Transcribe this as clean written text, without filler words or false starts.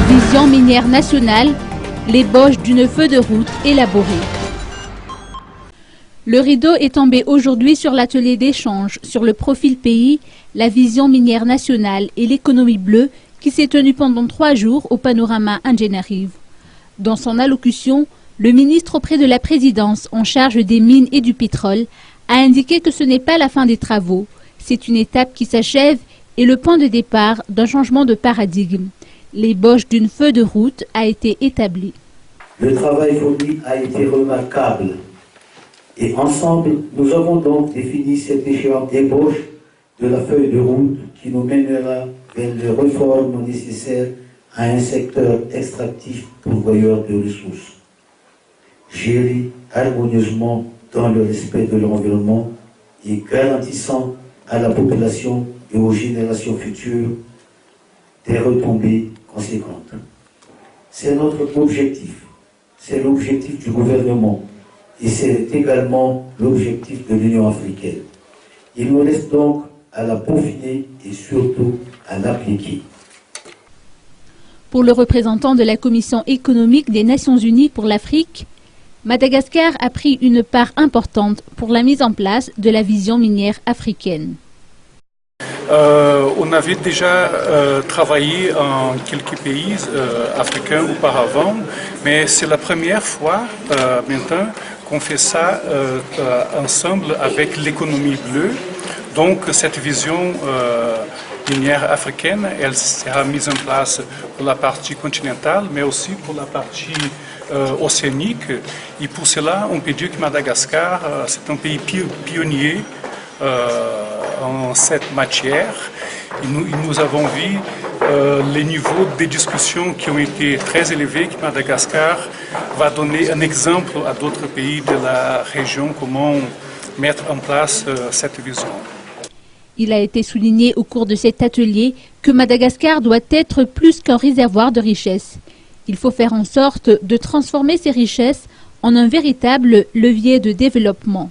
Vision minière nationale, l'ébauche d'une feuille de route élaborée. Le rideau est tombé aujourd'hui sur l'atelier d'échange sur le profil pays, la vision minière nationale et l'économie bleue qui s'est tenu pendant 3 jours au Panorama Antananarivo. Dans son allocution, le ministre auprès de la présidence en charge des mines et du pétrole a indiqué que ce n'est pas la fin des travaux, c'est une étape qui s'achève et le point de départ d'un changement de paradigme. L'ébauche d'une feuille de route a été établie. Le travail fourni a été remarquable et ensemble, nous avons donc défini cette échéante ébauche de la feuille de route qui nous mènera vers les réformes nécessaires à un secteur extractif pourvoyeur de ressources, géré harmonieusement dans le respect de l'environnement et garantissant à la population et aux générations futures des retombées conséquentes. C'est notre objectif, c'est l'objectif du gouvernement et c'est également l'objectif de l'Union africaine. Il nous reste donc à la peaufiner et surtout à l'appliquer. Pour le représentant de la Commission économique des Nations Unies pour l'Afrique, Madagascar a pris une part importante pour la mise en place de la vision minière africaine. On avait déjà travaillé en quelques pays africains auparavant, mais c'est la première fois maintenant qu'on fait ça ensemble avec l'économie bleue. Donc cette vision minière africaine, elle sera mise en place pour la partie continentale, mais aussi pour la partie océanique. Et pour cela, on peut dire que Madagascar, c'est un pays pionnier en cette matière. Et nous avons vu les niveaux de discussion qui ont été très élevés, que Madagascar va donner un exemple à d'autres pays de la région comment mettre en place cette vision. Il a été souligné au cours de cet atelier que Madagascar doit être plus qu'un réservoir de richesses. Il faut faire en sorte de transformer ces richesses en un véritable levier de développement.